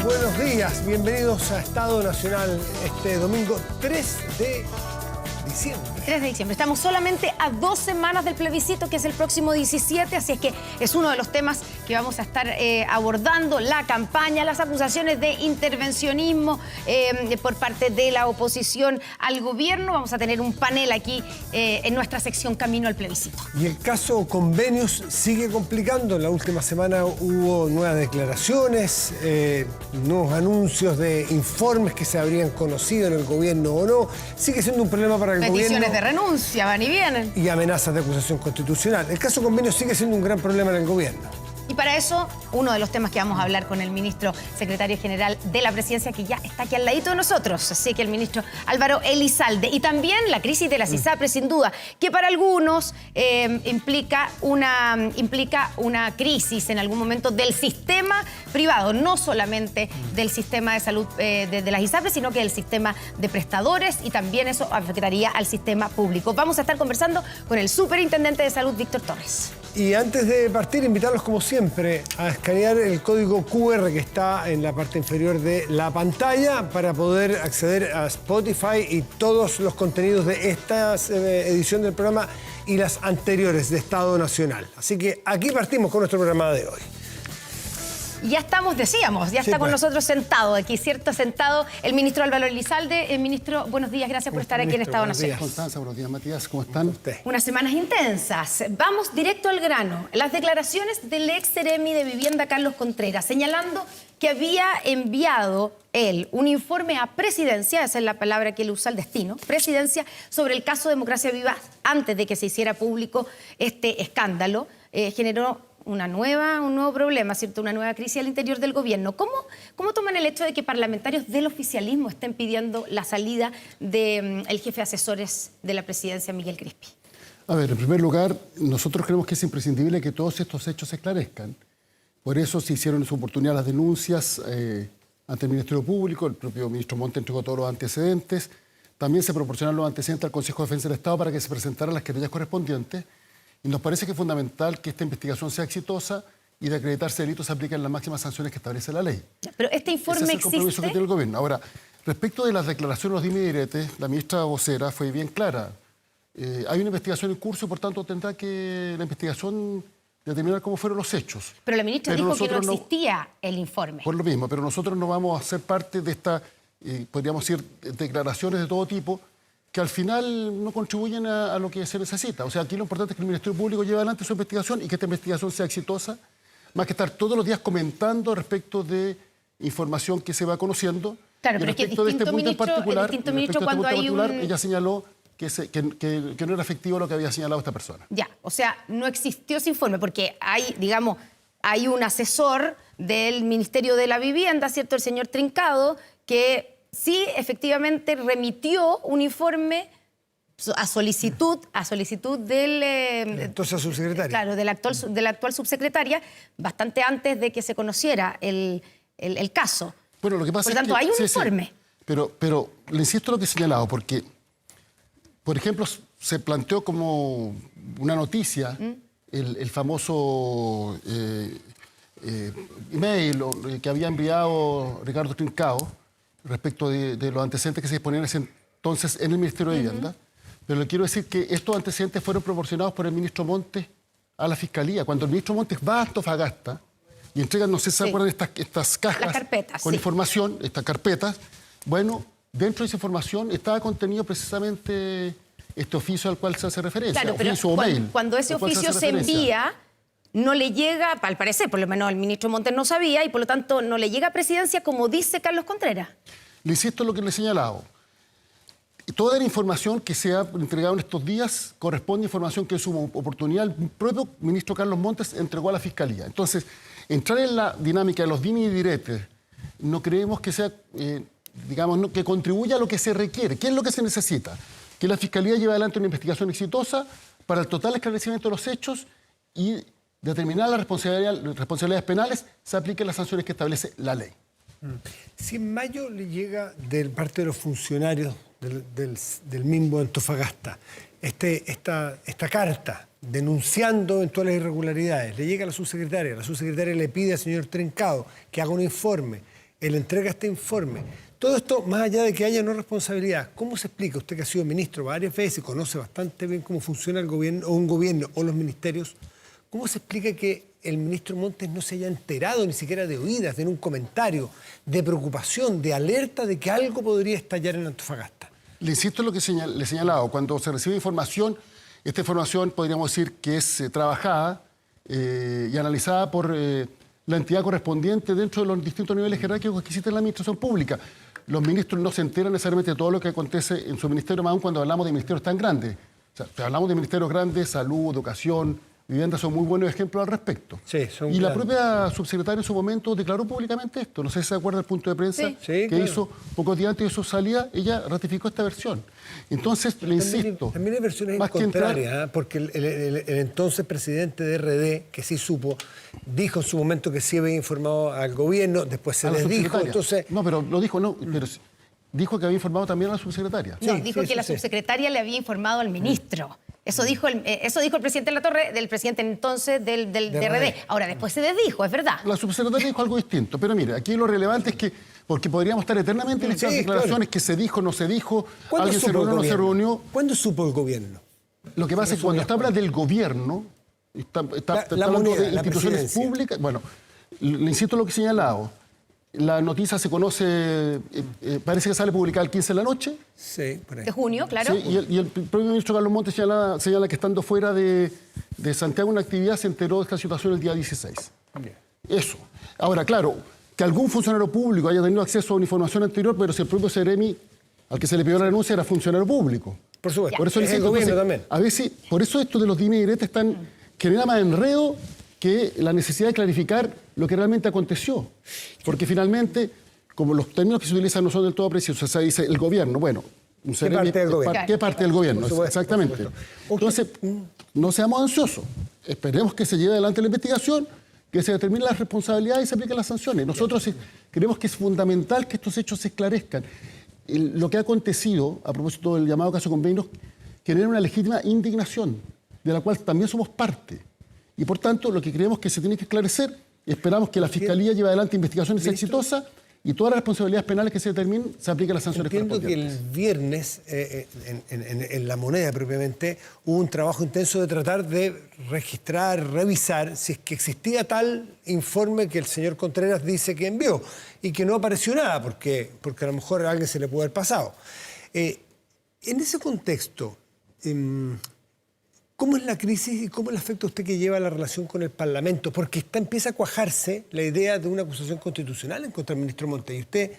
buenos días. Bienvenidos a Estado Nacional este domingo 3 de diciembre. 3 de diciembre. Estamos solamente a 2 semanas del plebiscito, que es el próximo 17, así es que es uno de los temas que vamos a estar abordando, la campaña, las acusaciones de intervencionismo por parte de la oposición al gobierno. Vamos a tener un panel aquí en nuestra sección Camino al Plebiscito. Y el caso Convenios sigue complicando. En la última semana hubo nuevas declaraciones, nuevos anuncios de informes que se habrían conocido en el gobierno o no. Sigue siendo un problema para el gobierno. Peticiones de renuncia van y vienen. Y amenazas de acusación constitucional. El caso Convenios sigue siendo un gran problema en el gobierno. Y para eso, uno de los temas que vamos a hablar con el ministro secretario general de la Presidencia, que ya está aquí al ladito de nosotros, así que el ministro Álvaro Elizalde. Y también la crisis de las ISAPRES, sin duda, que para algunos implica una crisis en algún momento del sistema privado, no solamente del sistema de salud de las ISAPRES, sino que del sistema de prestadores, y también eso afectaría al sistema público. Vamos a estar conversando con el superintendente de salud, Víctor Torres. Y antes de partir, invitarlos como siempre a escanear el código QR que está en la parte inferior de la pantalla para poder acceder a Spotify y todos los contenidos de esta edición del programa y las anteriores de Estado Nacional. Así que aquí partimos con nuestro programa de hoy. Ya estamos, decíamos, ya está con nosotros sentado aquí, ¿cierto? Sentado el ministro Álvaro Elizalde. Ministro, buenos días, gracias por estar aquí en Estado Nacional. Constanza, buenos días, Matías, ¿cómo están? Unas semanas intensas. Vamos directo al grano. Las declaraciones del ex seremi de Vivienda, Carlos Contreras, señalando que había enviado él un informe a Presidencia, esa es la palabra que él usa, el destino, Presidencia, sobre el caso Democracia Viva antes de que se hiciera público este escándalo. Generó un nuevo problema, ¿cierto? Una nueva crisis al interior del gobierno. ¿Cómo toman el hecho de que parlamentarios del oficialismo estén pidiendo la salida del jefe de asesores de la presidencia, Miguel Crispi? A ver, en primer lugar, nosotros creemos que es imprescindible que todos estos hechos se esclarezcan. Por eso se hicieron en su oportunidad las denuncias ante el Ministerio Público, el propio ministro Monte entregó todos los antecedentes, también se proporcionaron los antecedentes al Consejo de Defensa del Estado para que se presentaran las querellas correspondientes. Y nos parece que es fundamental que esta investigación sea exitosa y de acreditarse delitos se apliquen las máximas sanciones que establece la ley. Pero este informe ese es el compromiso existe. que tiene el gobierno. Ahora, respecto de las declaraciones, los dimes y diretes, la ministra vocera fue bien clara. Hay una investigación en curso y por tanto tendrá que la investigación determinar cómo fueron los hechos. Pero la ministra dijo que no existía el informe. Por lo mismo, pero nosotros no vamos a ser parte de estas, podríamos decir, declaraciones de todo tipo, que al final no contribuyen a lo que se necesita. O sea, aquí lo importante es que el Ministerio Público lleve adelante su investigación y que esta investigación sea exitosa, más que estar todos los días comentando respecto de información que se va conociendo. Claro, pero es que respecto de este punto en particular, ella señaló que no era efectivo lo que había señalado esta persona. Ya, o sea, no existió ese informe porque hay un asesor del Ministerio de la Vivienda, ¿cierto? El señor Trincado, que sí, efectivamente, remitió un informe a solicitud del... Entonces, subsecretaria. Claro, de la actual subsecretaria, bastante antes de que se conociera el caso. Bueno, lo que pasa Por lo tanto, es que, hay un informe. Sí. Pero le insisto en lo que he señalado, porque, por ejemplo, se planteó como una noticia el famoso email que había enviado Ricardo Trincado respecto de los antecedentes que se disponían en ese entonces en el Ministerio de Vivienda. Pero le quiero decir que estos antecedentes fueron proporcionados por el ministro Montes a la Fiscalía. Cuando el ministro Montes va a Antofagasta y entrega, no sé si se acuerdan, estas cajas las carpetas, con información, estas carpetas, bueno, dentro de esa información estaba contenido precisamente este oficio al cual se hace referencia. Claro, pero cuando ese oficio se envía, no le llega, al parecer, por lo menos el ministro Montes no sabía, y por lo tanto no le llega a Presidencia, como dice Carlos Contreras. Le insisto en lo que le he señalado. Toda la información que se ha entregado en estos días corresponde a información que en su oportunidad el propio ministro Carlos Montes entregó a la Fiscalía. Entonces, entrar en la dinámica de los dimes y diretes no creemos que sea, digamos, que contribuya a lo que se requiere. ¿Qué es lo que se necesita? Que la Fiscalía lleve adelante una investigación exitosa para el total esclarecimiento de los hechos y determinar las responsabilidades penales, se apliquen las sanciones que establece la ley. Si en mayo le llega de parte de los funcionarios del MIMBO de Antofagasta esta carta denunciando eventuales irregularidades, le llega a la subsecretaria le pide al señor Trincado que haga un informe, él entrega este informe. Todo esto, más allá de que haya no responsabilidad, ¿cómo se explica? Usted que ha sido ministro varias veces y conoce bastante bien cómo funciona el gobierno, o un gobierno o los ministerios, ¿cómo se explica que el ministro Montes no se haya enterado ni siquiera de oídas, de un comentario, de preocupación, de alerta de que algo podría estallar en Antofagasta? Le insisto en lo que le he señalado. Cuando se recibe información, esta información podríamos decir que es trabajada y analizada por la entidad correspondiente dentro de los distintos niveles jerárquicos que existen en la administración pública. Los ministros no se enteran necesariamente de todo lo que acontece en su ministerio, más aún cuando hablamos de ministerios tan grandes. O sea, hablamos de ministerios grandes, salud, educación, vivienda, son muy buenos ejemplos al respecto. Sí, son y grandes. La propia subsecretaria en su momento declaró públicamente esto. No sé si se acuerda del punto de prensa que hizo pocos días antes de su salida. Ella ratificó esta versión. Entonces, le insisto... También hay versiones más contrarias, porque el entonces presidente de RD, que sí supo, dijo en su momento que sí había informado al gobierno, después se desdijo, entonces... No, pero lo dijo, no, pero dijo que había informado también a la subsecretaria. No, dijo que la subsecretaria le había informado al ministro. Eso dijo el presidente de la Torre, del presidente entonces de RD. Ahora, después se desdijo, es verdad. La subsecretaria dijo algo distinto, pero mire, aquí lo relevante es que, porque podríamos estar eternamente en estas declaraciones, que se dijo, no se dijo, alguien se reunió, no se reunió. ¿Cuándo supo el gobierno? Lo que pasa es que cuando está hablando del gobierno, está hablando de instituciones públicas. Bueno, le insisto en lo que he señalado. La noticia se conoce, parece que sale publicada el 15 de la noche. Sí, por ahí. De junio, claro. Sí, y el propio ministro Carlos Montes señala que estando fuera de Santiago una actividad se enteró de esta situación el día 16. Bien. Eso. Ahora, claro, que algún funcionario público haya tenido acceso a una información anterior, pero si el propio Seremi al que se le pidió la renuncia era funcionario público. Por supuesto. Por eso es el gobierno también. A veces, por eso esto de los dimes y diretes genera más enredo que la necesidad de clarificar lo que realmente aconteció. Porque finalmente, como los términos que se utilizan no son del todo precisos, o sea, dice el gobierno, bueno, ¿Qué parte del gobierno? ¿Qué parte del gobierno? Por supuesto, Exactamente. por supuesto. Entonces, no seamos ansiosos. Esperemos que se lleve adelante la investigación, que se determine las responsabilidades y se apliquen las sanciones. Nosotros creemos que es fundamental que estos hechos se esclarezcan. Lo que ha acontecido, a propósito del llamado caso Convenios, genera una legítima indignación, de la cual también somos parte. Y por tanto, lo que creemos que se tiene que esclarecer, y esperamos que la Fiscalía lleve adelante investigaciones exitosas y todas las responsabilidades penales que se determinen se apliquen las sanciones correspondientes. Entiendo que el viernes, en La Moneda propiamente, hubo un trabajo intenso de tratar de registrar, revisar si es que existía tal informe que el señor Contreras dice que envió y que no apareció nada, porque a lo mejor a alguien se le puede haber pasado. En ese contexto, ¿cómo es la crisis y cómo le afecta a usted que lleva la relación con el Parlamento? Porque empieza a cuajarse la idea de una acusación constitucional en contra del ministro Montes. Y usted,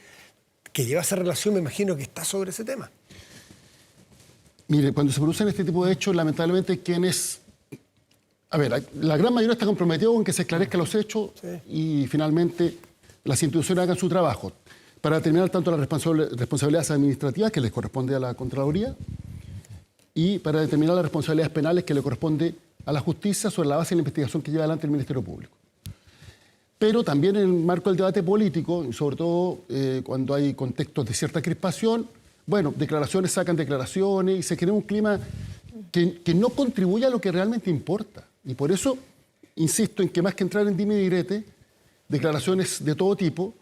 que lleva esa relación, me imagino que está sobre ese tema. Mire, cuando se producen este tipo de hechos, lamentablemente quienes... A ver, la gran mayoría está comprometido con que se esclarezcan los hechos y finalmente las instituciones hagan su trabajo para determinar tanto las responsabilidades administrativas que les corresponde a la Contraloría y para determinar las responsabilidades penales que le corresponde a la justicia sobre la base de la investigación que lleva adelante el Ministerio Público. Pero también en el marco del debate político, y sobre todo cuando hay contextos de cierta crispación, bueno, declaraciones sacan declaraciones y se crea un clima que no contribuye a lo que realmente importa. Y por eso insisto en que más que entrar en dime y direte, declaraciones de todo tipo,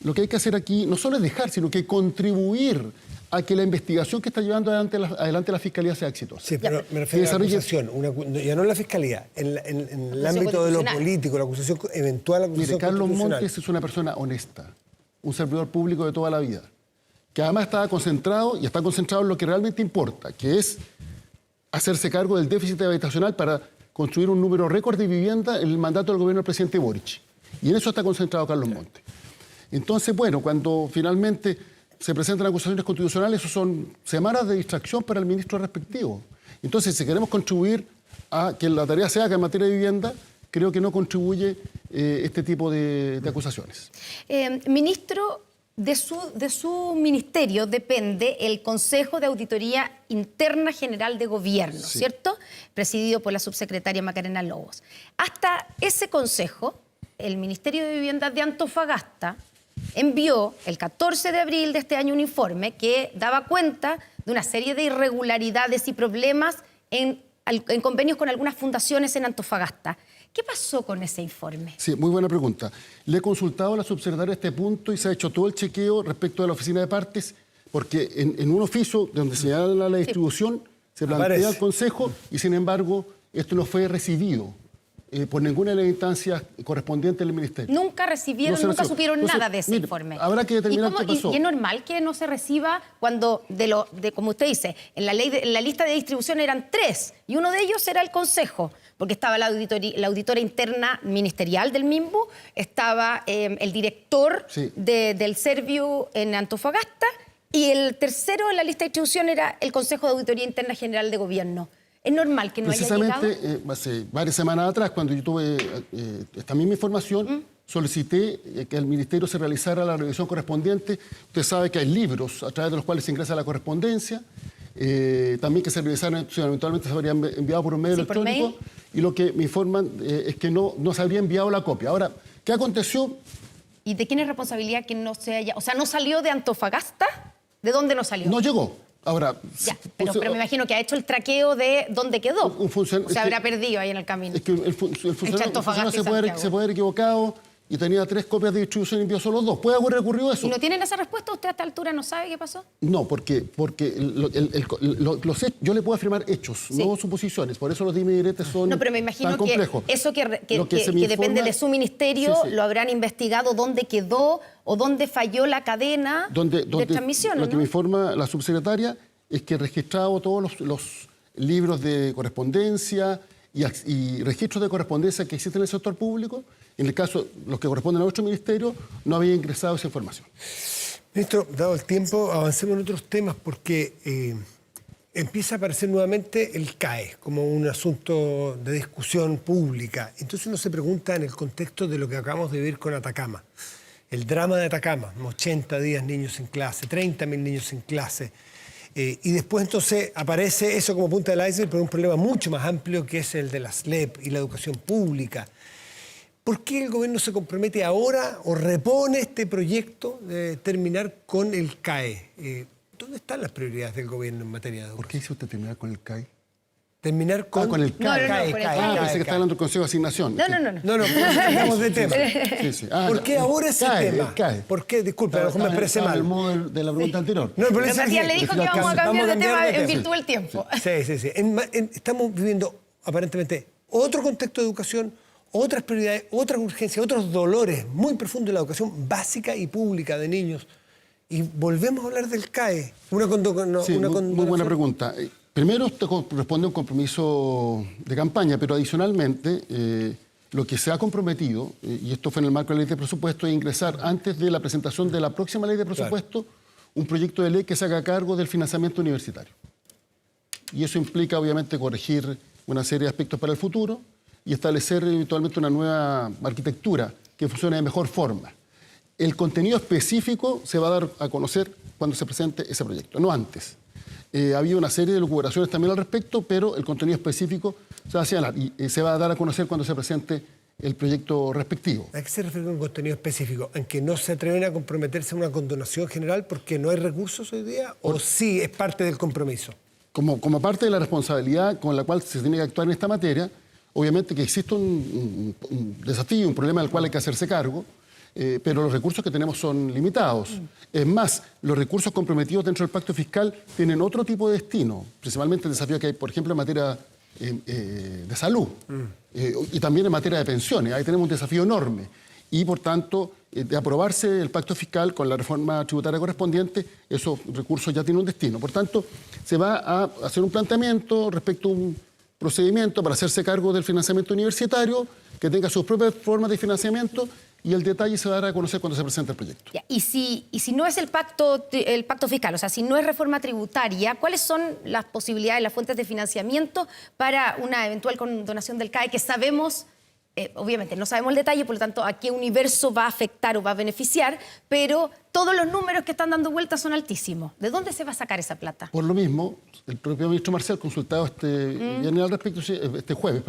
lo que hay que hacer aquí no solo es dejar, sino que contribuir a que la investigación que está llevando adelante la Fiscalía sea exitosa. Sí, pero me refiero a la acusación, ya no en la Fiscalía, en el ámbito de lo político, la acusación, eventual acusación. Mire, Carlos Montes es una persona honesta, un servidor público de toda la vida, que además estaba concentrado y está concentrado en lo que realmente importa, que es hacerse cargo del déficit habitacional para construir un número récord de vivienda en el mandato del gobierno del presidente Boric. Y en eso está concentrado Carlos Montes. Entonces, bueno, cuando finalmente se presentan acusaciones constitucionales, eso son semanas de distracción para el ministro respectivo. Entonces, si queremos contribuir a que la tarea se haga en materia de vivienda, creo que no contribuye este tipo de acusaciones. Ministro, de su ministerio depende el Consejo de Auditoría Interna General de Gobierno, sí, ¿cierto? Presidido por la subsecretaria Macarena Lobos. Hasta ese consejo, el Ministerio de Vivienda de Antofagasta envió el 14 de abril de este año un informe que daba cuenta de una serie de irregularidades y problemas en convenios con algunas fundaciones en Antofagasta. ¿Qué pasó con ese informe? Sí, muy buena pregunta. Le he consultado a la subsecretaria este punto y se ha hecho todo el chequeo respecto de la oficina de partes, porque en un oficio donde se señala la distribución se plantea al Consejo y, sin embargo, esto no fue recibido por ninguna de las instancias correspondientes del Ministerio. Nunca recibieron, nunca supieron nada de ese informe. Habrá que determinar qué pasó. Y es normal que no se reciba cuando, como usted dice, en la lista de distribución eran 3 y uno de ellos era el Consejo, porque estaba la auditora interna ministerial del MIMBU, estaba el director del Serviu en Antofagasta y el tercero en la lista de distribución era el Consejo de Auditoría Interna General de Gobierno. ¿Es normal que no haya llegado? Precisamente, hace varias semanas atrás, cuando yo tuve esta misma información, solicité que al Ministerio se realizara la revisión correspondiente. Usted sabe que hay libros a través de los cuales se ingresa la correspondencia, también que se revisaran, eventualmente se habrían enviado por un medio electrónico, y lo que me informan es que no se habría enviado la copia. Ahora, ¿qué aconteció? ¿Y de quién es responsabilidad que no se haya...? O sea, ¿no salió de Antofagasta? ¿De dónde no salió? No llegó. Ahora, ya, pero me imagino que ha hecho el traqueo de dónde quedó. Se habrá perdido ahí en el camino. Es que el funcionario se puede haber equivocado y tenía 3 copias de distribución y envió solo 2. ¿Puede haber ocurrido eso? ¿Y no tienen esa respuesta? ¿Usted a esta altura no sabe qué pasó? No, porque yo le puedo afirmar hechos, no suposiciones. Por eso los dimes y diretes son No, pero me imagino tan complejos. Que eso que depende de su ministerio lo habrán investigado dónde quedó o dónde falló la cadena de transmisión. Lo que me informa la subsecretaria es que he registrado todos los libros de correspondencia y registros de correspondencia que existen en el sector público. En el caso, los que corresponden a nuestro ministerio, no había ingresado esa información. Ministro, dado el tiempo, avancemos en otros temas porque empieza a aparecer nuevamente el CAE como un asunto de discusión pública. Entonces uno se pregunta en el contexto de lo que acabamos de vivir con Atacama. El drama de Atacama, 80 días niños en clase, 30.000 niños en clase. Y después entonces aparece eso como punta del iceberg, pero un problema mucho más amplio que es el de la SLEP y la educación pública. ¿Por qué el gobierno se compromete ahora o repone este proyecto de terminar con el CAE? ¿Dónde están las prioridades del gobierno en materia de educación? ¿Por qué dice usted terminar con el CAE? Terminar con... con el CAE. Pensé que está hablando del Consejo de Asignación. No, cambiamos de tema. ¿Por qué ahora ese tema? CAE. ¿Por qué? Disculpe, a lo mejor me expresé mal. El modo de la pregunta anterior. No, pero Matías le dijo que vamos a cambiar de tema en virtud del tiempo. Sí. Estamos viviendo aparentemente otro contexto de educación, otras prioridades, otras urgencias, otros dolores muy profundos de la educación básica y pública de niños. Y volvemos a hablar del CAE. Muy buena pregunta. Primero, esto corresponde a un compromiso de campaña, pero adicionalmente, lo que se ha comprometido, y esto fue en el marco de la ley de presupuesto, es ingresar antes de la presentación de la próxima ley de presupuesto un proyecto de ley que se haga cargo del financiamiento universitario. Y eso implica, obviamente, corregir una serie de aspectos para el futuro y establecer eventualmente una nueva arquitectura que funcione de mejor forma. El contenido específico se va a dar a conocer cuando se presente ese proyecto, no antes. Había una serie de lucubraciones también al respecto, pero el contenido específico se va a señalar y se va a dar a conocer cuando se presente el proyecto respectivo. ¿A qué se refiere con contenido específico? ¿En que no se atreven a comprometerse a una condonación general porque no hay recursos hoy día? ¿O sí es parte del compromiso? Como parte de la responsabilidad con la cual se tiene que actuar en esta materia, obviamente que existe un desafío, un problema del cual hay que hacerse cargo, pero los recursos que tenemos son limitados. Es más, los recursos comprometidos dentro del pacto fiscal tienen otro tipo de destino, principalmente el desafío que hay, por ejemplo, en materia de salud y también en materia de pensiones. Ahí tenemos un desafío enorme y, por tanto, de aprobarse el pacto fiscal con la reforma tributaria correspondiente, esos recursos ya tienen un destino. Por tanto, se va a hacer un planteamiento respecto a un procedimiento para hacerse cargo del financiamiento universitario que tenga sus propias formas de financiamiento y el detalle se dará a conocer cuando se presente el proyecto. Ya, y si no es el pacto fiscal, o sea, si no es reforma tributaria, ¿cuáles son las posibilidades, las fuentes de financiamiento para una eventual condonación del CAE que sabemos, obviamente no sabemos el detalle, por lo tanto, a qué universo va a afectar o va a beneficiar, pero todos los números que están dando vueltas son altísimos? ¿De dónde se va a sacar esa plata? Por lo mismo, el propio ministro Marcel, consultado este jueves,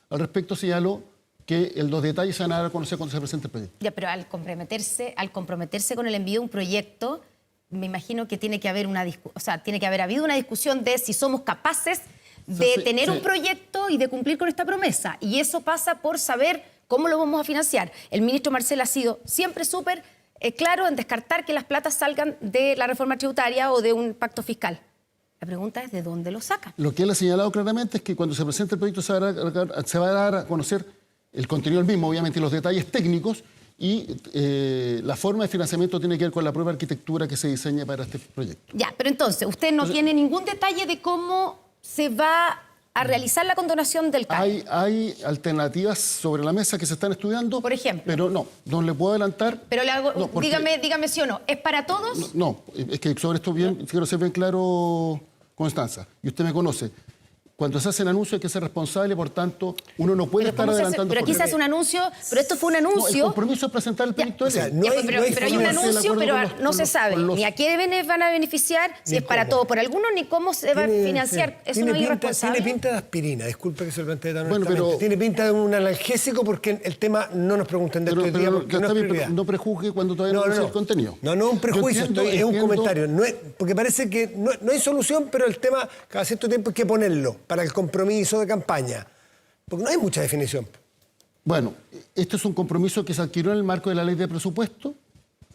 al respecto señaló que los detalles se van a dar a conocer cuando se presente el proyecto. Ya, pero al comprometerse con el envío de un proyecto, me imagino que tiene que haber habido una discusión de si somos capaces de tener un proyecto y de cumplir con esta promesa. Y eso pasa por saber cómo lo vamos a financiar. El ministro Marcel ha sido siempre súper claro en descartar que las platas salgan de la reforma tributaria o de un pacto fiscal. La pregunta es, ¿de dónde lo sacan? Lo que él ha señalado claramente es que cuando se presente el proyecto se va a dar a conocer el contenido del mismo, obviamente, y los detalles técnicos, y la forma de financiamiento tiene que ver con la propia arquitectura que se diseña para este proyecto. Ya, pero entonces, usted no tiene ningún detalle de cómo se va a realizar la condonación del CAE. Hay alternativas sobre la mesa que se están estudiando. Por ejemplo. Pero no le puedo adelantar. Pero le hago, No, porque- dígame sí o no. ¿Es para todos? No, es que sobre esto quiero ser bien claro, Constanza, y usted me conoce. Cuando se hacen anuncios hay que ser responsable, por tanto, uno no puede estar ¿cómo se hace? adelantando. Pero aquí se hace un anuncio, pero esto fue un No, el anuncio. compromiso es presentar el proyecto de ley. O sea, no Ya, hay- pero no hay hay un forma de hacer el anuncio, acuerdo pero con los- no se sabe con los- ni a quiénes van a beneficiar, si Ni es para cómo. todo por alguno, ni cómo se va a financiar. Eso no es irresponsable. Tiene pinta de aspirina, disculpe que se lo plantee tan Bueno, honestamente. pero- Tiene pinta de un analgésico porque el tema no nos preguntan de Pero, esto hoy día pero porque no está es bien, prioridad. pero no prejuzgue cuando todavía no conoce el contenido. No, un prejuicio, Yo entiendo- es un entiendo- comentario. Porque parece que no hay solución, pero el tema cada cierto tiempo hay que ponerlo para el compromiso de campaña. Porque no hay mucha definición. Bueno, este es un compromiso que se adquirió en el marco de la ley de presupuesto.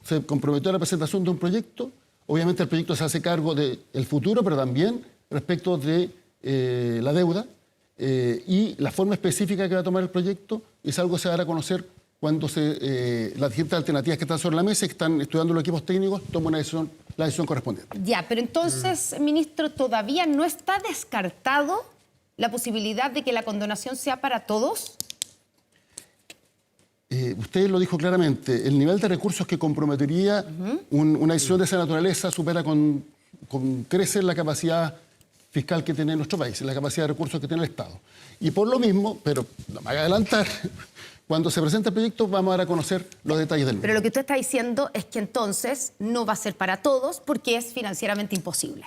Se comprometió a la presentación de un proyecto. Obviamente el proyecto se hace cargo del futuro, pero también respecto de la deuda. Y la forma específica que va a tomar el proyecto es algo que se va a dar a conocer cuando las distintas alternativas que están sobre la mesa y que están estudiando los equipos técnicos tomen la decisión correspondiente. Ya, pero entonces, ministro, ¿todavía no está descartado la posibilidad de que la condonación sea para todos? Usted lo dijo claramente, el nivel de recursos que comprometería una decisión de esa naturaleza supera con creces la capacidad fiscal que tiene nuestro país, la capacidad de recursos que tiene el Estado. Y por lo mismo, pero no me haga adelantar, cuando se presente el proyecto vamos a dar a conocer los detalles del mismo. Pero lo que usted está diciendo es que entonces no va a ser para todos porque es financieramente imposible.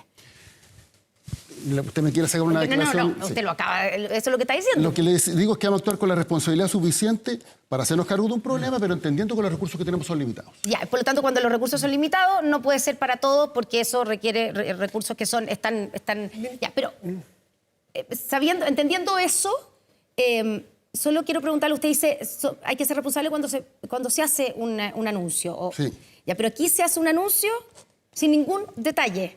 ¿Usted me quiere sacar una declaración? No, Sí. usted lo acaba, eso es lo que está diciendo. Lo que le digo es que vamos a actuar con la responsabilidad suficiente para hacernos cargo de un problema, pero entendiendo que los recursos que tenemos son limitados. Ya, por lo tanto, cuando los recursos son limitados, no puede ser para todos porque eso requiere recursos que están ya, pero entendiendo eso, solo quiero preguntarle, usted dice, hay que ser responsable cuando se hace un anuncio. Sí. Ya, pero aquí se hace un anuncio sin ningún detalle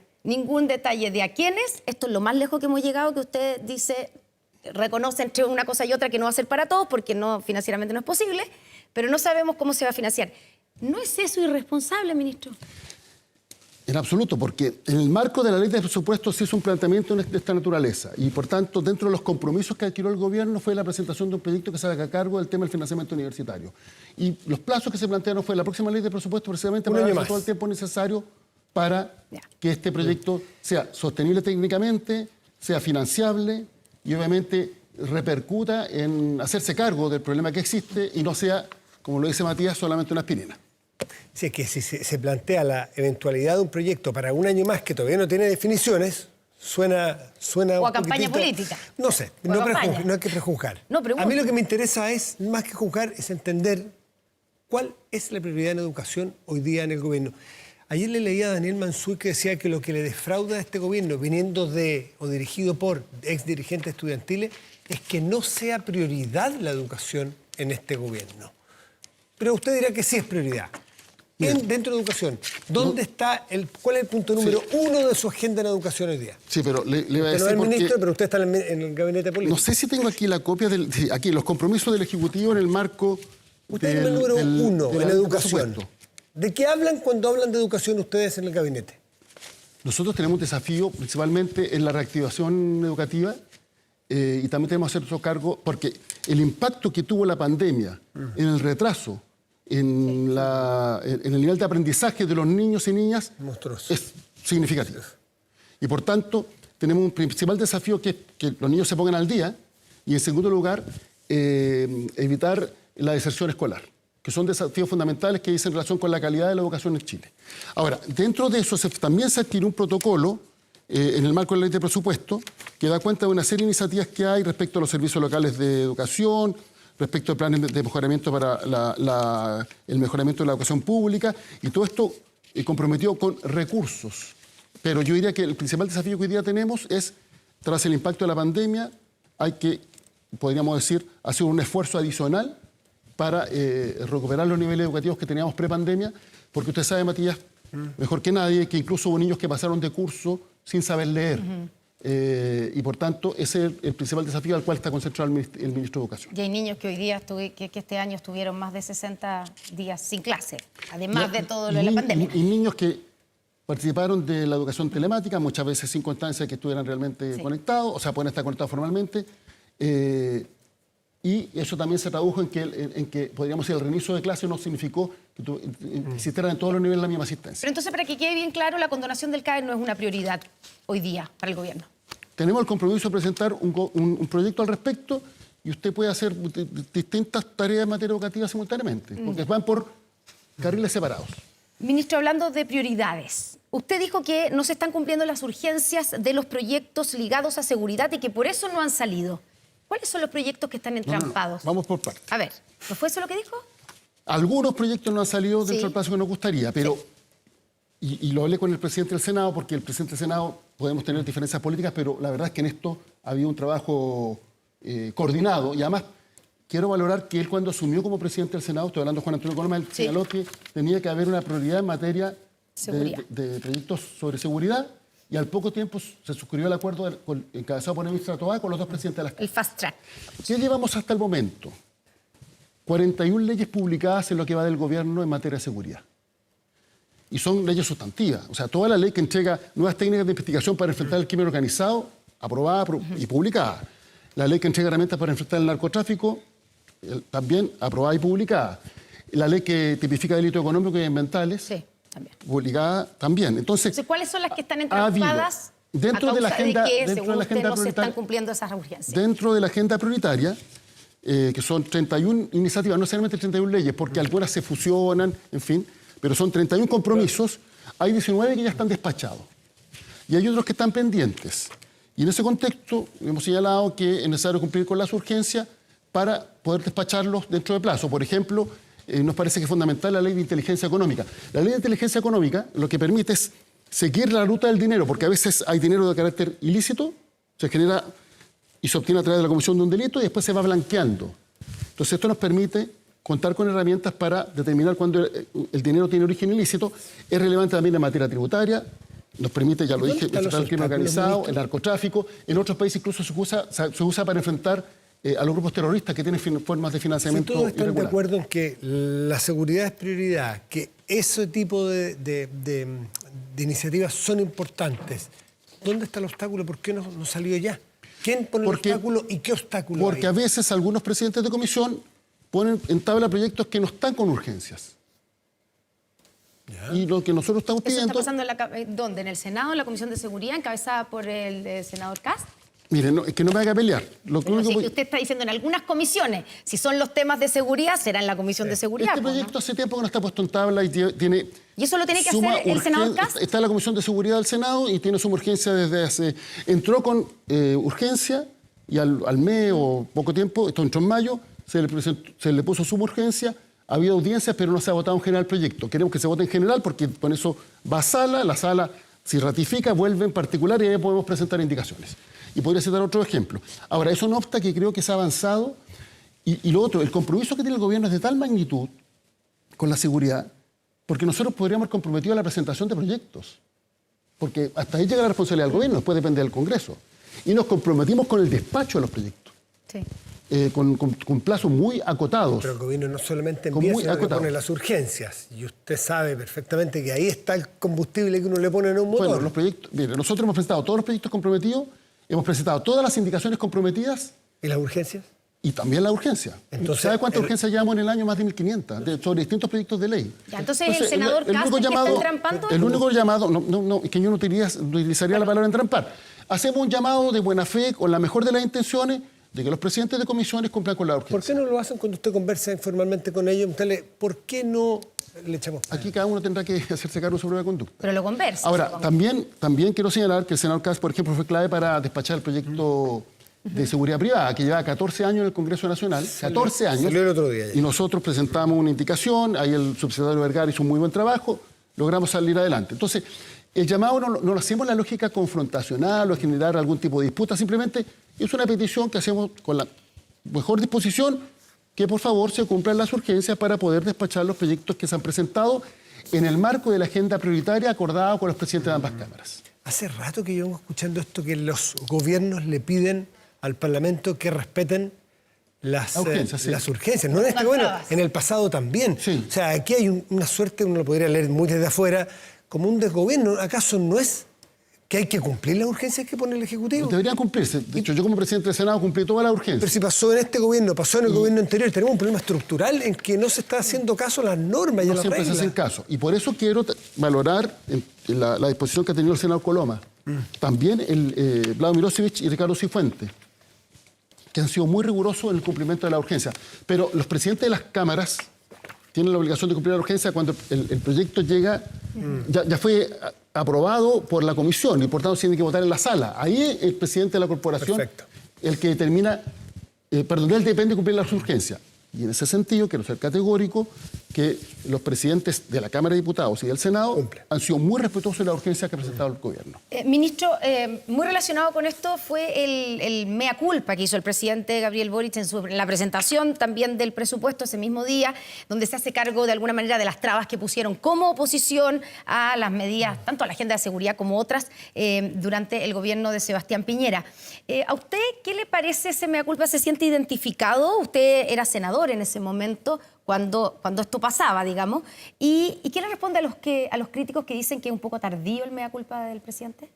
de a quiénes. Esto es lo más lejos que hemos llegado, que usted dice, reconoce entre una cosa y otra que no va a ser para todos porque financieramente no es posible, pero no sabemos cómo se va a financiar. ¿No es eso irresponsable, ministro? En absoluto, porque en el marco de la ley de presupuestos se hizo un planteamiento de esta naturaleza y, por tanto, dentro de los compromisos que adquirió el gobierno fue la presentación de un proyecto que se haga cargo del tema del financiamiento universitario. Y los plazos que se plantearon fue la próxima ley de presupuestos precisamente para darse todo el tiempo necesario para que este proyecto sea sostenible técnicamente, sea financiable y, obviamente, repercuta en hacerse cargo del problema que existe y no sea, como lo dice Matías, solamente una aspirina. Si es que si se plantea la eventualidad de un proyecto para un año más que todavía no tiene definiciones, suena O a un campaña poquitito- política. No sé, O a campaña. no hay que prejuzgar. No, pregunto. A mí lo que me interesa es, más que juzgar, es entender cuál es la prioridad en educación hoy día en el gobierno. Ayer le leía a Daniel Mansuy que decía que lo que le defrauda a este gobierno, viniendo de o dirigido por ex dirigentes estudiantiles, es que no sea prioridad la educación en este gobierno. Pero usted dirá que sí es prioridad. Dentro de educación, ¿cuál es el punto número uno de su agenda en educación hoy día? Sí, pero le voy a Usted no decir es el porque... ministro, pero usted está en el gabinete político. No sé si tengo aquí la copia aquí los compromisos del Ejecutivo en el marco Usted es el número uno de la en ley de educación. presupuesto. ¿De qué hablan cuando hablan de educación ustedes en el gabinete? Nosotros tenemos un desafío principalmente en la reactivación educativa y también tenemos que hacer nuestro cargo porque el impacto que tuvo la pandemia en el retraso, en el nivel de aprendizaje de los niños y niñas Monstruoso. es significativo. Y por tanto, tenemos un principal desafío que es que los niños se pongan al día y, en segundo lugar, evitar la deserción escolar, que son desafíos fundamentales que dicen en relación con la calidad de la educación en Chile. Ahora, dentro de eso también se adquirió un protocolo en el marco de la ley de presupuesto que da cuenta de una serie de iniciativas que hay respecto a los servicios locales de educación, respecto a planes de mejoramiento para el mejoramiento de la educación pública, y todo esto comprometido con recursos. Pero yo diría que el principal desafío que hoy día tenemos es tras el impacto de la pandemia, hay que, podríamos decir, hacer un esfuerzo adicional para recuperar los niveles educativos que teníamos pre-pandemia, porque usted sabe, Matías, mejor que nadie, que incluso hubo niños que pasaron de curso sin saber leer. Y por tanto, ese es el principal desafío al cual está concentrado el ministro de Educación. Y hay niños que hoy día, que este año estuvieron más de 60 días sin clase, además de todo lo de la pandemia. Y niños que participaron de la educación telemática, muchas veces sin constancia de que estuvieran realmente conectados, o sea, pueden estar conectados formalmente. Y eso también se tradujo en que podríamos decir, el reinicio de clase no significó que existieran en todos los niveles la misma asistencia. Pero entonces, para que quede bien claro, la condonación del CAE no es una prioridad hoy día para el gobierno. Tenemos el compromiso de presentar un proyecto al respecto y usted puede hacer distintas tareas en materia educativa simultáneamente, porque van por carriles separados. Ministro, hablando de prioridades, usted dijo que no se están cumpliendo las urgencias de los proyectos ligados a seguridad y que por eso no han salido. ¿Cuáles son los proyectos que están entrampados? Vamos por partes. A ver, ¿no fue eso lo que dijo? Algunos proyectos no han salido dentro del plazo que nos gustaría, pero, y lo hablé con el presidente del Senado, porque el presidente del Senado podemos tener diferencias políticas, pero la verdad es que en esto ha habido un trabajo coordinado, y además quiero valorar que él cuando asumió como presidente del Senado, estoy hablando de Juan Antonio Coloma, él señaló que tenía que haber una prioridad en materia de proyectos sobre seguridad, y al poco tiempo se suscribió el acuerdo encabezado por el ministro Toá con los dos presidentes de las cámaras. El fast track. ¿Qué llevamos hasta el momento? 41 leyes publicadas en lo que va del gobierno en materia de seguridad. Y son leyes sustantivas. O sea, toda la ley que entrega nuevas técnicas de investigación para enfrentar el crimen organizado, aprobada y publicada. La ley que entrega herramientas para enfrentar el narcotráfico, también aprobada y publicada. La ley que tipifica delitos económicos y ambientales, también. Publicada también. Entonces, ¿cuáles son las que están entrampadas dentro de la agenda, de que, dentro según de la agenda usted, no se están prioritaria, cumpliendo esas urgencias? Dentro de la agenda prioritaria, que son 31 iniciativas, no necesariamente 31 leyes, porque algunas se fusionan, en fin, pero son 31 compromisos, hay 19 que ya están despachados. Y hay otros que están pendientes. Y en ese contexto hemos señalado que es necesario cumplir con las urgencias para poder despacharlos dentro de plazo. Por ejemplo, nos parece que es fundamental la ley de inteligencia económica. La ley de inteligencia económica lo que permite es seguir la ruta del dinero, porque a veces hay dinero de carácter ilícito, se genera y se obtiene a través de la comisión de un delito y después se va blanqueando. Entonces esto nos permite contar con herramientas para determinar cuándo el dinero tiene origen ilícito. Es relevante también en materia tributaria, nos permite, ya lo dije, enfrentar el crimen organizado, el narcotráfico. En otros países incluso se usa para enfrentar a los grupos terroristas que tienen formas de financiamiento irregular. Si todos están de acuerdo en que la seguridad es prioridad, que ese tipo de iniciativas son importantes, ¿dónde está el obstáculo? ¿Por qué no salió ya? ¿Quién pone el obstáculo y qué obstáculo Porque hay? A veces algunos presidentes de comisión ponen en tabla proyectos que no están con urgencias. Ya. Y lo que nosotros estamos pidiendo... ¿Eso está pasando dónde? ¿En el Senado, en la Comisión de Seguridad, encabezada por el senador Kast? Mire, es que no me haga pelear. Usted está diciendo en algunas comisiones, si son los temas de seguridad, será en la Comisión de Seguridad. Este proyecto hace tiempo que no está puesto en tabla y tiene... ¿Y eso lo tiene que hacer el senador Kast? Está en la Comisión de Seguridad del Senado y tiene suma urgencia desde hace... Entró con urgencia y al mes o poco tiempo, esto entró en mayo, se le puso suma urgencia, ha habido audiencias, pero no se ha votado en general el proyecto. Queremos que se vote en general porque con eso va a sala, la sala, si ratifica, vuelve en particular y ahí podemos presentar indicaciones. Y podría citar otro ejemplo. Ahora, eso no obsta que creo que se ha avanzado. Y lo otro, el compromiso que tiene el gobierno es de tal magnitud con la seguridad, porque nosotros podríamos haber comprometido a la presentación de proyectos. Porque hasta ahí llega la responsabilidad del gobierno, después depende del Congreso. Y nos comprometimos con el despacho de los proyectos. Sí. Con plazos muy acotados. Pero el gobierno no solamente envía, sino que pone las urgencias. Y usted sabe perfectamente que ahí está el combustible que uno le pone en un motor. Bueno, los proyectos, mire, nosotros hemos presentado todos los proyectos comprometidos, hemos presentado todas las indicaciones comprometidas. ¿Y las urgencias? Y también la urgencia. Entonces, ¿sabe cuántas urgencias llevamos en el año? Más de 1.500, sobre distintos proyectos de ley. Ya, entonces el senador Kast está entrampando. El único llamado, no, es que yo no utilizaría la palabra entrampar. Hacemos un llamado de buena fe, con la mejor de las intenciones, de que los presidentes de comisiones cumplan con la urgencia. ¿Por qué no lo hacen cuando usted conversa informalmente con ellos? ¿Por qué no le echamos? Aquí cada uno tendrá que hacerse cargo sobre la conducta. Pero lo conversa. Ahora, también quiero señalar que el senador Kast, por ejemplo, fue clave para despachar el proyecto de seguridad privada, que lleva 14 años en el Congreso Nacional. 14 años. Salió el otro día ya. Y nosotros presentamos una indicación, ahí el subsecretario Vergara hizo un muy buen trabajo, logramos salir adelante. Entonces, el llamado no lo hacemos en la lógica confrontacional o generar algún tipo de disputa, simplemente es una petición que hacemos con la mejor disposición, que por favor se cumplan las urgencias para poder despachar los proyectos que se han presentado en el marco de la agenda prioritaria acordada con los presidentes de ambas cámaras. Hace rato que yo vengo escuchando esto, que los gobiernos le piden al Parlamento que respeten las urgencias. No en este gobierno, en el pasado también. Sí. O sea, aquí hay una suerte, uno lo podría leer muy desde afuera, como un desgobierno. ¿Acaso no es que hay que cumplir las urgencias que pone el Ejecutivo? Deberían cumplirse. De hecho, yo como presidente del Senado cumplí todas las urgencias. Pero si pasó en este gobierno, pasó en el gobierno anterior, tenemos un problema estructural en que no se está haciendo caso a las normas y a las reglas. No siempre se hacen caso. Y por eso quiero valorar la disposición que ha tenido el senador Coloma. También Vlado Milosevic y Ricardo Cifuentes, que han sido muy rigurosos en el cumplimiento de la urgencia. Pero los presidentes de las cámaras tienen la obligación de cumplir la urgencia cuando el proyecto llega, ya fue aprobado por la comisión y por tanto se tiene que votar en la sala. Ahí el presidente de la corporación, perfecto, el que determina, de él depende cumplir las urgencias. Y en ese sentido quiero ser categórico que los presidentes de la Cámara de Diputados y del Senado han sido muy respetuosos de la urgencia que ha presentado el gobierno. Ministro, muy relacionado con esto fue el mea culpa que hizo el presidente Gabriel Boric en la presentación también del presupuesto ese mismo día, donde se hace cargo de alguna manera de las trabas que pusieron como oposición a las medidas, tanto a la agenda de seguridad como otras, durante el gobierno de Sebastián Piñera. ¿A usted qué le parece ese mea culpa? ¿Se siente identificado? Usted era senador en ese momento cuando esto pasaba, digamos. ¿Y qué le responde a los críticos que dicen que es un poco tardío el mea culpa del presidente?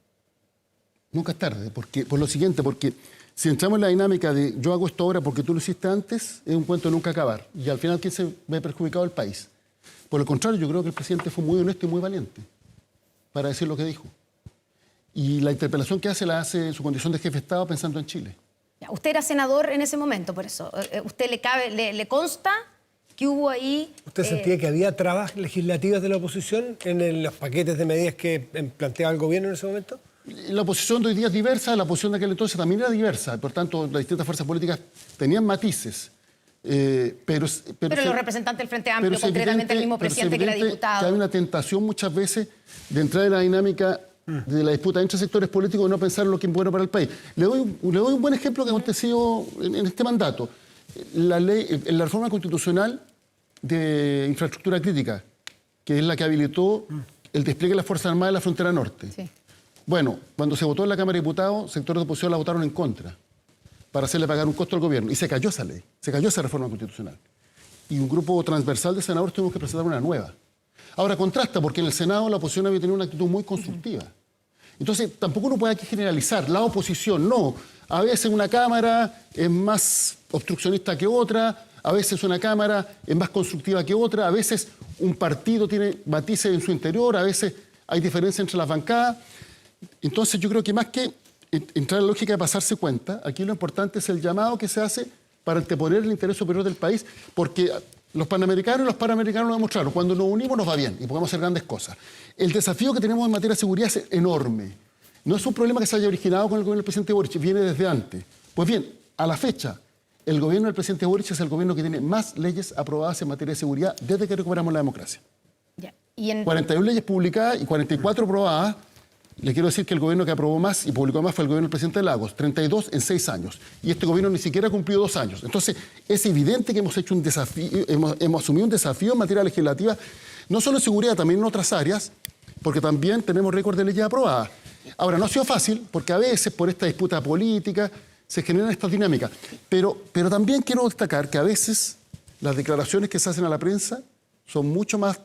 Nunca es tarde, por lo siguiente, porque si entramos en la dinámica de yo hago esto ahora porque tú lo hiciste antes, es un cuento de nunca acabar. Y al final, ¿quién se ve perjudicado? El país. Por el contrario, yo creo que el presidente fue muy honesto y muy valiente para decir lo que dijo. Y la interpelación que hace la hace en su condición de jefe de Estado pensando en Chile. Usted era senador en ese momento, por eso. ¿Usted le consta que hubo ahí? ¿Usted sentía que había trabas legislativas de la oposición en los paquetes de medidas que planteaba el gobierno en ese momento? La oposición de hoy día es diversa, la oposición de aquel entonces también era diversa. Por tanto, las distintas fuerzas políticas tenían matices. Pero los representantes del Frente Amplio, concretamente el mismo presidente que era diputado. Que hay una tentación muchas veces de entrar en la dinámica de la disputa entre sectores políticos y no pensar en lo que es bueno para el país. Le doy un buen ejemplo que ha acontecido en este mandato. La reforma constitucional de infraestructura crítica, que es la que habilitó el despliegue de las Fuerzas Armadas en la frontera norte. Sí. Bueno, cuando se votó en la Cámara de Diputados, sectores de oposición la votaron en contra para hacerle pagar un costo al gobierno. Y se cayó esa ley, se cayó esa reforma constitucional. Y un grupo transversal de senadores tuvimos que presentar una nueva. Ahora contrasta, porque en el Senado la oposición había tenido una actitud muy constructiva. Entonces, tampoco uno puede aquí generalizar. La oposición, no. A veces una Cámara es más obstruccionista que otra, a veces una Cámara es más constructiva que otra, a veces un partido tiene matices en su interior, a veces hay diferencia entre las bancadas. Entonces, yo creo que más que entrar en la lógica de pasarse cuenta, aquí lo importante es el llamado que se hace para anteponer el interés superior del país, porque los panamericanos y los panamericanos lo demostraron. Cuando nos unimos nos va bien y podemos hacer grandes cosas. El desafío que tenemos en materia de seguridad es enorme. No es un problema que se haya originado con el gobierno del presidente Boric, viene desde antes. Pues bien, a la fecha, el gobierno del presidente Boric es el gobierno que tiene más leyes aprobadas en materia de seguridad desde que recuperamos la democracia. Ya. 41 leyes publicadas y 44 aprobadas. Le quiero decir que el gobierno que aprobó más y publicó más fue el gobierno del presidente Lagos, 32 en 6 años. Y este gobierno ni siquiera cumplió 2 años. Entonces, es evidente que hemos hecho un desafío, hemos asumido un desafío en materia legislativa, no solo en seguridad, también en otras áreas, porque también tenemos récord de leyes aprobadas. Ahora, no ha sido fácil, porque a veces por esta disputa política se generan estas dinámicas. Pero también quiero destacar que a veces las declaraciones que se hacen a la prensa son mucho más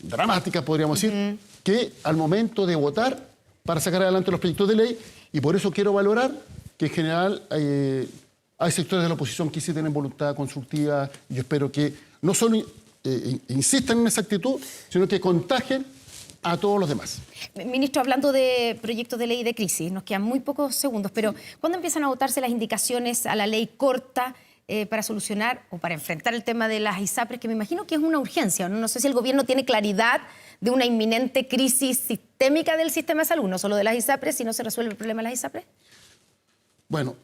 dramáticas, podríamos decir, que al momento de votar para sacar adelante los proyectos de ley, y por eso quiero valorar que en general hay sectores de la oposición que sí tienen voluntad constructiva. Yo espero que no solo insistan en esa actitud, sino que contagien a todos los demás. Ministro, hablando de proyectos de ley de crisis, nos quedan muy pocos segundos, pero ¿cuándo empiezan a votarse las indicaciones a la ley corta para solucionar o para enfrentar el tema de las ISAPRES, que me imagino que es una urgencia, ¿no? No sé si el gobierno tiene claridad de una inminente crisis sistémica del sistema de salud, no solo de las ISAPRES, si no se resuelve el problema de las ISAPRES. Bueno,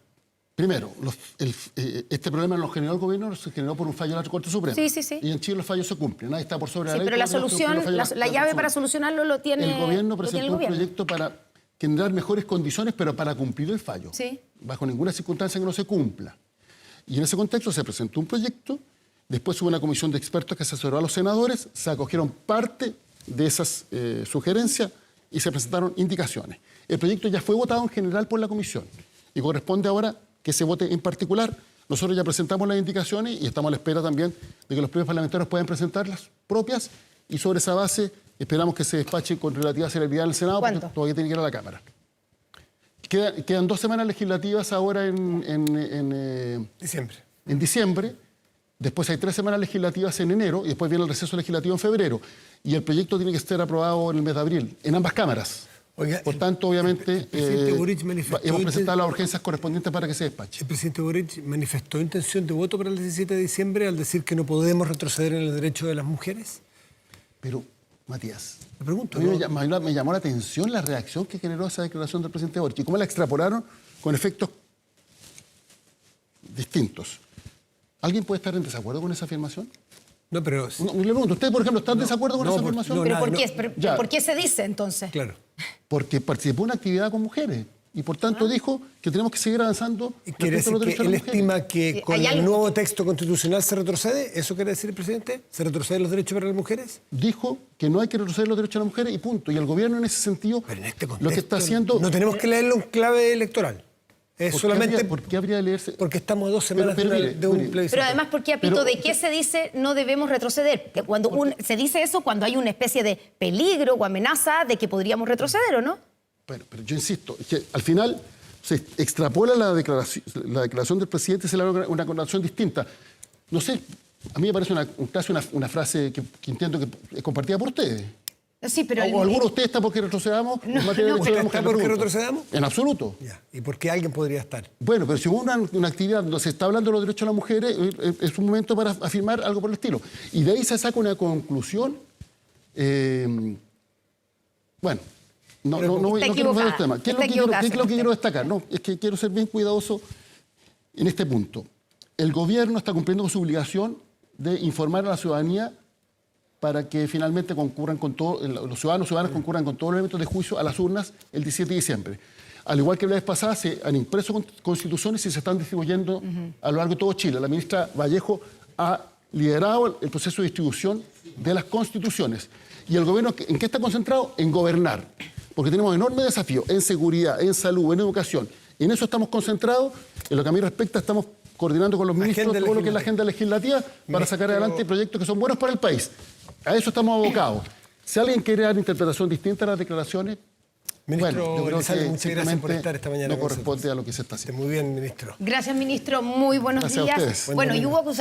Primero, este problema no lo generó el gobierno, se generó por un fallo de la Corte Suprema. Sí. Y en Chile los fallos se cumplen. Nadie está por sobre la Sí, ley. pero la todos tenemos que solución, cumplir los fallos de la llave Corte para Suprema. solucionarlo lo tiene El gobierno lo tiene presentó el un gobierno. proyecto para generar mejores condiciones, pero para cumplir el fallo. Sí. Bajo ninguna circunstancia que no se cumpla. Y en ese contexto se presentó un proyecto, después hubo una comisión de expertos que asesoró a los senadores, se acogieron parte de esas sugerencias y se presentaron indicaciones. El proyecto ya fue votado en general por la comisión y corresponde ahora que se vote en particular. Nosotros ya presentamos las indicaciones y estamos a la espera también de que los propios parlamentarios puedan presentar las propias y sobre esa base esperamos que se despache con relativa celeridad en el Senado porque ¿Cuánto? todavía tiene que ir a la Cámara. Quedan 2 semanas legislativas ahora en diciembre. Después hay 3 semanas legislativas en enero y después viene el receso legislativo en febrero. Y el proyecto tiene que ser aprobado en el mes de abril, en ambas cámaras. Oiga, Por tanto, obviamente, el presidente Boric manifestó hemos presentado las urgencias correspondientes para que se despache. El presidente Boric manifestó intención de voto para el 17 de diciembre al decir que no podemos retroceder en el derecho de las mujeres. Pero, Matías, Me pregunto, a mí ¿no? me llamó la atención la reacción que generó esa declaración del presidente Boric y cómo la extrapolaron con efectos distintos. ¿Alguien puede estar en desacuerdo con esa afirmación? No, pero... No, le pregunto, ¿usted, por ejemplo, está en desacuerdo con no, esa por- afirmación? no, ¿Pero nada, por qué? Ya. ¿Por qué se dice entonces? Claro. Porque participó en una actividad con mujeres y por tanto dijo que tenemos que seguir avanzando ¿Y quiere respecto a decir los que derechos de él las mujeres. estima que Sí, con hay el algo- nuevo texto constitucional se retrocede? ¿Eso quiere decir el presidente? ¿Se retroceden los derechos para las mujeres? Dijo que no hay que retroceder los derechos de las mujeres y punto. Y el gobierno en ese sentido Pero en este contexto lo que está haciendo... no tenemos que leerlo en clave electoral. Es solamente ¿Por qué habría de leerse? porque estamos a 2 semanas Pero mire, de un mire. plebiscito. Pero además, ¿por qué, Apito, Pero- de qué se dice no debemos retroceder? Que cuando se dice eso cuando hay una especie de peligro o amenaza de que podríamos retroceder, ¿o no? Pero yo insisto, es que al final se extrapola la declaración del presidente y se le da una connotación distinta. No sé, a mí me parece casi una frase que entiendo que es compartida por ustedes. Sí, pero... ¿O alguno de ustedes está porque retrocedamos? en materia de derechos de ¿Usted las está mujeres? porque Pregunto. retrocedamos? En absoluto. Ya. ¿Y por qué alguien podría estar? Bueno, pero si hubo una actividad donde se está hablando de los derechos de las mujeres, es un momento para afirmar algo por el estilo. Y de ahí se saca una conclusión. Bueno, no quiero equivocada. el tema. ¿Qué es Está equivocada, lo que señor quiero destacar? No, es que quiero ser bien cuidadoso en este punto. El gobierno está cumpliendo con su obligación de informar a la ciudadanía para que finalmente concurran con todo, los ciudadanos y ciudadanas concurran con todos los elementos de juicio a las urnas el 17 de diciembre. Al igual que la vez pasada, se han impreso constituciones y se están distribuyendo a lo largo de todo Chile. La ministra Vallejo ha liderado el proceso de distribución de las constituciones. ¿Y el gobierno en qué está concentrado? En gobernar. Porque tenemos enormes desafíos en seguridad, en salud, en educación. Y en eso estamos concentrados. En lo que a mí respecta, estamos coordinando con los ministros Agenda todo lo que es la agenda legislativa para sacar adelante proyectos que son buenos para el país. A eso estamos abocados. Si alguien quiere dar interpretación distinta a las declaraciones, Ministro yo creo Elizalde, que muchas gracias por simplemente estar esta mañana no con corresponde nosotros. a lo que se está haciendo. Muy bien, ministro. Gracias, ministro. Muy buenos Gracias a días. ustedes. Bueno, y hubo acusaciones.